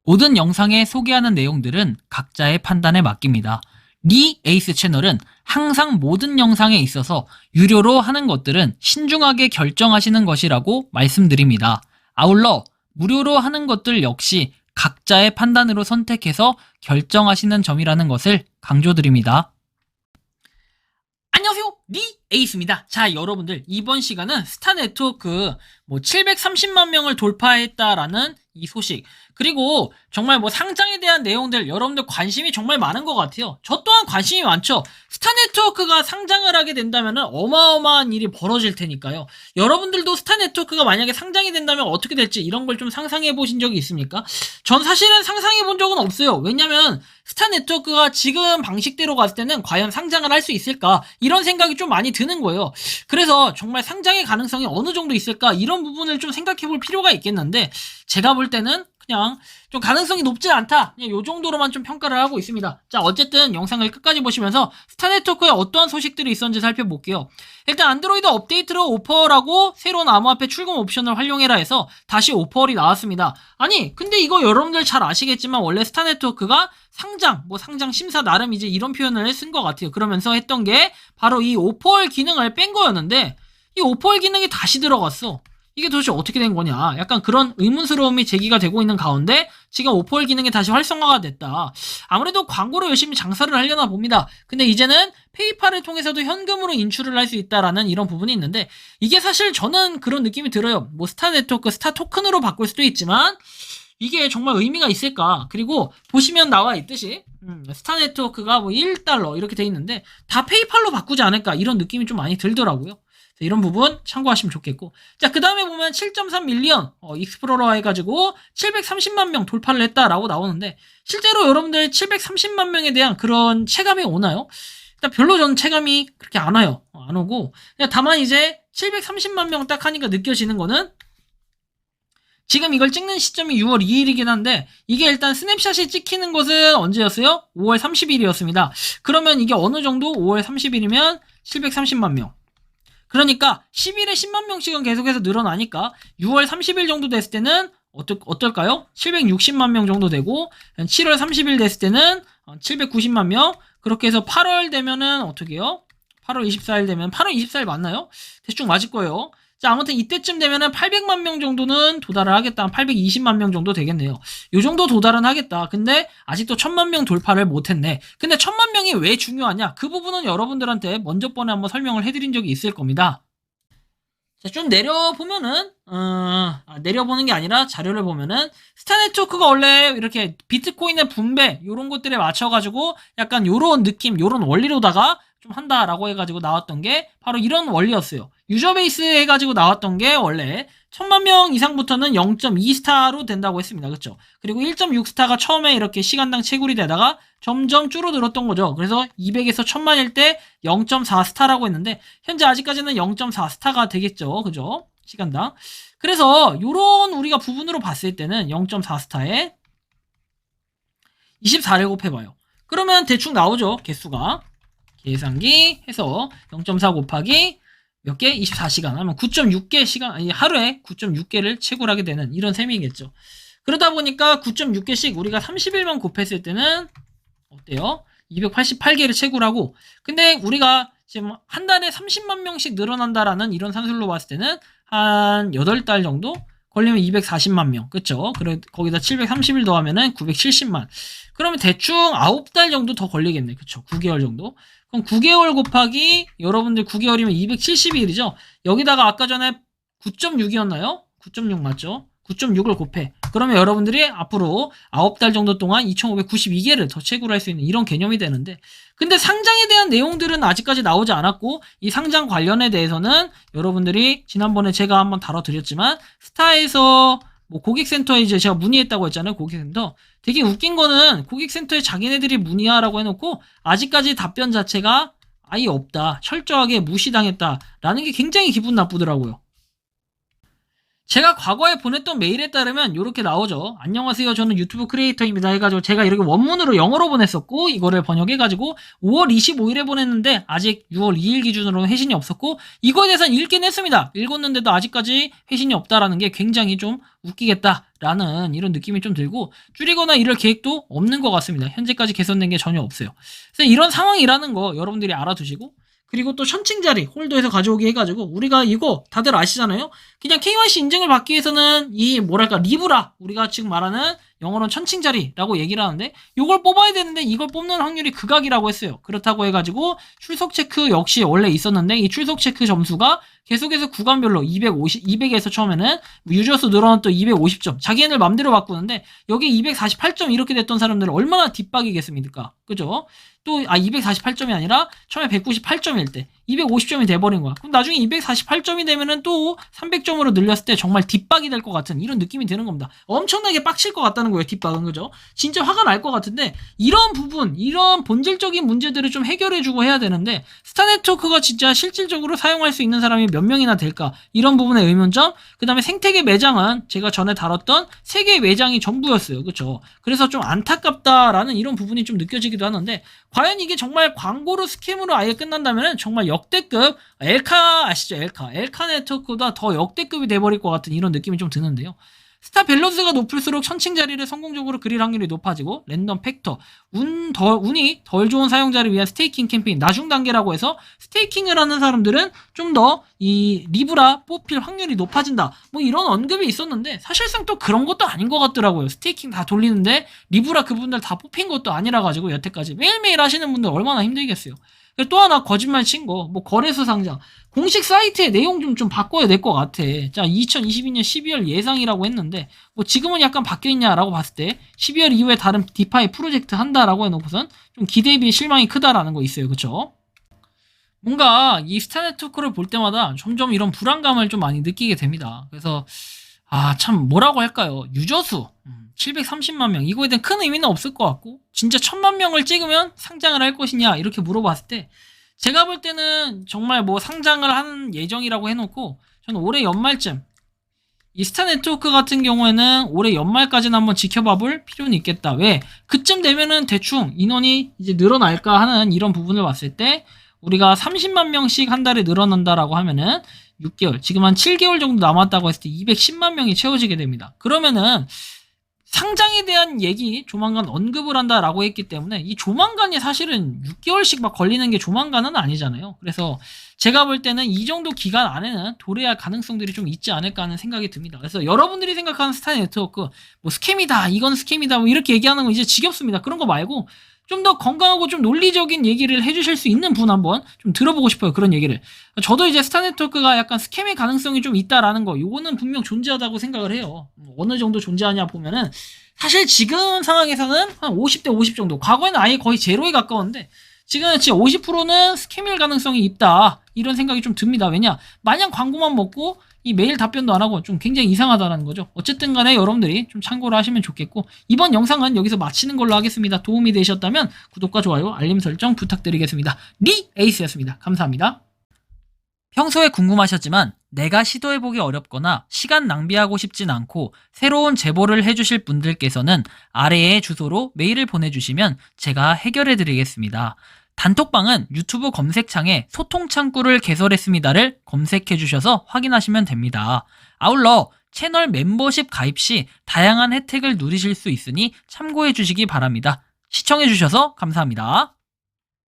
모든 영상에 소개하는 내용들은 각자의 판단에 맡깁니다. 리 에이스 채널은 항상 모든 영상에 있어서 유료로 하는 것들은 신중하게 결정하시는 것이라고 말씀드립니다. 아울러 무료로 하는 것들 역시 각자의 판단으로 선택해서 결정하시는 점이라는 것을 강조드립니다. 안녕하세요, 리 에이스입니다. 자, 여러분들 이번 시간은 스타네트워크 730만 명을 돌파했다라는 이 소식, 그리고 정말 상장에 대한 내용들 여러분들 관심이 정말 많은 것 같아요. 저 또한 관심이 많죠. 스타네트워크가 상장을 하게 된다면 어마어마한 일이 벌어질 테니까요. 여러분들도 스타네트워크가 만약에 상장이 된다면 어떻게 될지 이런 걸 좀 상상해 보신 적이 있습니까? 전 사실은 상상해 본 적은 없어요. 왜냐면 스타네트워크가 지금 방식대로 갔을 때는 과연 상장을 할 수 있을까, 이런 생각이 좀 많이 드는 거예요. 그래서 정말 상장의 가능성이 어느 정도 있을까, 이런 부분을 좀 생각해 볼 필요가 있겠는데, 제가 볼 때는 그냥 좀 가능성이 높지 않다, 그냥 요 정도로만 좀 평가를 하고 있습니다. 자, 어쨌든 영상을 끝까지 보시면서 스타네트워크에 어떠한 소식들이 있었는지 살펴볼게요. 일단 안드로이드 업데이트로 오퍼라고 새로운 암호화폐 출금 옵션을 활용해라 해서 다시 오퍼월이 나왔습니다. 아니 근데 이거 여러분들 잘 아시겠지만 원래 스타네트워크가 상장 심사 나름 이제 이런 표현을 쓴 것 같아요. 그러면서 했던 게 바로 이 오퍼월 기능을 뺀 거였는데, 이 오퍼월 기능이 다시 들어갔어. 이게 도대체 어떻게 된 거냐, 약간 그런 의문스러움이 제기가 되고 있는 가운데 지금 오퍼월 기능이 다시 활성화가 됐다. 아무래도 광고로 열심히 장사를 하려나 봅니다. 근데 이제는 페이팔을 통해서도 현금으로 인출을 할 수 있다라는 이런 부분이 있는데, 이게 사실 저는 그런 느낌이 들어요. 스타네트워크 스타 토큰으로 바꿀 수도 있지만 이게 정말 의미가 있을까? 그리고 보시면 나와 있듯이 스타네트워크가 $1 이렇게 돼 있는데 다 페이팔로 바꾸지 않을까, 이런 느낌이 좀 많이 들더라고요. 이런 부분 참고하시면 좋겠고, 자, 그 다음에 보면 7.3 밀리언 익스플로러 해가지고 730만 명 돌파를 했다라고 나오는데, 실제로 여러분들 730만 명에 대한 그런 체감이 오나요? 일단 별로 저는 체감이 그렇게 안 와요. 안 오고, 그냥 다만 이제 730만 명 딱 하니까 느껴지는 거는, 지금 이걸 찍는 시점이 6월 2일이긴 한데 이게 일단 스냅샷이 찍히는 것은 언제였어요? 5월 30일이었습니다. 그러면 이게 어느 정도? 5월 30일이면 730만 명. 그러니까 10일에 10만 명씩은 계속해서 늘어나니까 6월 30일 정도 됐을 때는 어떨까요? 760만 명 정도 되고, 7월 30일 됐을 때는 790만 명, 그렇게 해서 8월 되면은 어떻게 해요? 8월 24일 되면 8월 24일 맞나요? 대충 맞을 거예요. 자, 아무튼 이때쯤 되면은 800만 명 정도는 도달을 하겠다. 820만 명 정도 되겠네요. 요 정도 도달은 하겠다. 근데 아직도 1000만 명 돌파를 못했네. 근데 1000만 명이 왜 중요하냐? 그 부분은 여러분들한테 먼저 번에 한번 설명을 해드린 적이 있을 겁니다. 자, 좀 내려보면은, 내려보는 게 아니라 자료를 보면은, 스타네트워크가 원래 이렇게 비트코인의 분배, 요런 것들에 맞춰가지고 약간 요런 느낌, 요런 원리로다가 좀 한다라고 해가지고 나왔던 게 바로 이런 원리였어요. 유저 베이스 해가지고 나왔던 게 원래 1000만 명 이상부터는 0.2스타로 된다고 했습니다. 그쵸? 그리고 1.6스타가 처음에 이렇게 시간당 채굴이 되다가 점점 줄어들었던 거죠. 그래서 200에서 1000만일 때 0.4스타라고 했는데 현재 아직까지는 0.4스타가 되겠죠. 그죠? 시간당. 그래서 요런 우리가 부분으로 봤을 때는 0.4스타에 24를 곱해봐요. 그러면 대충 나오죠. 개수가. 계산기 해서 0.4 곱하기 몇 개? 24시간 하면 9.6개 시간, 아니 하루에 9.6개를 채굴하게 되는 이런 셈이겠죠. 그러다 보니까 9.6개씩 우리가 30일만 곱했을 때는 어때요? 288개를 채굴하고, 근데 우리가 지금 한 달에 30만 명씩 늘어난다라는 이런 산술로 봤을 때는 한 8달 정도 걸리면 240만 명, 그쵸? 그래, 거기다 730일 더하면은 970만. 그러면 대충 9달 정도 더 걸리겠네. 그쵸? 9개월 정도. 그럼 9개월 곱하기, 여러분들 9개월이면 270일이죠? 여기다가 아까 전에 9.6이었나요? 9.6 맞죠? 9.6을 곱해. 그러면 여러분들이 앞으로 9달 정도 동안 2592개를 더 채굴할 수 있는 이런 개념이 되는데, 근데 상장에 대한 내용들은 아직까지 나오지 않았고, 이 상장 관련에 대해서는 여러분들이 지난번에 제가 한번 다뤄드렸지만 스타에서 고객센터에 이제 제가 문의했다고 했잖아요. 고객센터. 되게 웃긴 거는 고객센터에 자기네들이 문의하라고 해놓고 아직까지 답변 자체가 아예 없다, 철저하게 무시당했다 라는 게 굉장히 기분 나쁘더라고요. 제가 과거에 보냈던 메일에 따르면 이렇게 나오죠. 안녕하세요. 저는 유튜브 크리에이터입니다. 해가지고 제가 이렇게 원문으로 영어로 보냈었고 이거를 번역해가지고 5월 25일에 보냈는데 아직 6월 2일 기준으로는 회신이 없었고 이거에 대해서는 읽긴 했습니다. 읽었는데도 아직까지 회신이 없다라는 게 굉장히 좀 웃기겠다라는 이런 느낌이 좀 들고 줄이거나 이럴 계획도 없는 것 같습니다. 현재까지 개선된 게 전혀 없어요. 그래서 이런 상황이라는 거 여러분들이 알아두시고 그리고 또 천칭자리 홀더에서 가져오게 해가지고 우리가 이거 다들 아시잖아요. 그냥 KYC 인증을 받기 위해서는 이 뭐랄까 리브라 우리가 지금 말하는 영어로는 천칭자리라고 얘기를 하는데 이걸 뽑아야 되는데 이걸 뽑는 확률이 극악이라고 했어요. 그렇다고 해가지고 출석 체크 역시 원래 있었는데 이 출석 체크 점수가 계속해서 구간별로 200에서 처음에는 유저수 늘어났던 250점 자기네들 맘대로 바꾸는데 여기 248점 이렇게 됐던 사람들은 얼마나 뒷박이겠습니까? 그죠? 또 248점이 아니라 처음에 198점일 때 250점이 돼버린 거야. 그럼 나중에 248점이 되면은 또 300점으로 늘렸을 때 정말 뒷박이 될 것 같은 이런 느낌이 드는 겁니다. 엄청나게 빡칠 것 같다는 거예요. 뒷박은. 그죠? 진짜 화가 날 것 같은데 이런 부분 이런 본질적인 문제들을 좀 해결해주고 해야 되는데 스타네트워크가 진짜 실질적으로 사용할 수 있는 사람이 몇 명이나 될까 이런 부분의 의문점. 그 다음에 생태계 매장은 제가 전에 다뤘던 3개의 매장이 전부였어요. 그쵸? 그래서 좀 안타깝다라는 이런 부분이 좀 느껴지기도 하는데 과연 이게 정말 광고로 스캠으로 아예 끝난다면 정말 역대급 엘카 아시죠? 엘카 네트워크보다 더 역대급이 돼버릴 것 같은 이런 느낌이 좀 드는데요. 스타 밸런스가 높을수록 천칭 자리를 성공적으로 그릴 확률이 높아지고 랜덤 팩터, 운이 덜 좋은 사용자를 위한 스테이킹 캠페인 나중 단계라고 해서 스테이킹을 하는 사람들은 좀 더 이 리브라 뽑힐 확률이 높아진다. 뭐 이런 언급이 있었는데 사실상 또 그런 것도 아닌 것 같더라고요. 스테이킹 다 돌리는데 리브라 그분들 다 뽑힌 것도 아니라 가지고 여태까지 매일매일 하시는 분들 얼마나 힘들겠어요. 또 하나 거짓말 친 거, 뭐 거래소 상장 공식 사이트의 내용 좀 바꿔야 될 것 같아. 자, 2022년 12월 예상이라고 했는데 뭐 지금은 약간 바뀌어 있냐라고 봤을 때 12월 이후에 다른 디파이 프로젝트 한다라고 해놓고선 좀 기대에 비해 실망이 크다라는 거 있어요. 그쵸? 뭔가 이 스타네트워크를 볼 때마다 점점 이런 불안감을 좀 많이 느끼게 됩니다. 그래서 참 뭐라고 할까요? 유저수 730만 명 이거에 대한 큰 의미는 없을 것 같고 진짜 1000만 명을 찍으면 상장을 할 것이냐 이렇게 물어봤을 때 제가 볼 때는 정말 뭐 상장을 하는 예정이라고 해놓고 저는 올해 연말쯤 이 스타네트워크 같은 경우에는 올해 연말까지는 한번 지켜봐 볼 필요는 있겠다. 왜? 그쯤 되면은 대충 인원이 이제 늘어날까 하는 이런 부분을 봤을 때 우리가 30만 명씩 한 달에 늘어난다라고 하면은 6개월, 지금 한 7개월 정도 남았다고 했을 때 210만 명이 채워지게 됩니다. 그러면은 상장에 대한 얘기 조만간 언급을 한다라고 했기 때문에 이 조만간이 사실은 6개월씩 막 걸리는 게 조만간은 아니잖아요. 그래서 제가 볼 때는 이 정도 기간 안에는 도래할 가능성들이 좀 있지 않을까 하는 생각이 듭니다. 그래서 여러분들이 생각하는 스타 네트워크 뭐 스캠이다 이건 스캠이다 뭐 이렇게 얘기하는 거 이제 지겹습니다. 그런 거 말고 좀 더 건강하고 좀 논리적인 얘기를 해주실 수 있는 분 한번 좀 들어보고 싶어요. 그런 얘기를. 저도 이제 스타네트워크가 약간 스캠의 가능성이 좀 있다라는 거, 요거는 분명 존재하다고 생각을 해요. 어느 정도 존재하냐 보면은 사실 지금 상황에서는 한 50대 50 정도. 과거에는 아예 거의 제로에 가까웠는데 지금은 진짜 50%는 스캠일 가능성이 있다. 이런 생각이 좀 듭니다. 왜냐? 마냥 광고만 먹고 이 메일 답변도 안 하고 좀 굉장히 이상하다는 거죠. 어쨌든 간에 여러분들이 좀 참고를 하시면 좋겠고 이번 영상은 여기서 마치는 걸로 하겠습니다. 도움이 되셨다면 구독과 좋아요, 알림 설정 부탁드리겠습니다. 에이스였습니다. 감사합니다. 평소에 궁금하셨지만 내가 시도해보기 어렵거나 시간 낭비하고 싶진 않고 새로운 제보를 해주실 분들께서는 아래의 주소로 메일을 보내주시면 제가 해결해드리겠습니다. 단톡방은 유튜브 검색창에 소통창구를 개설했습니다를 검색해주셔서 확인하시면 됩니다. 아울러 채널 멤버십 가입 시 다양한 혜택을 누리실 수 있으니 참고해주시기 바랍니다. 시청해주셔서 감사합니다.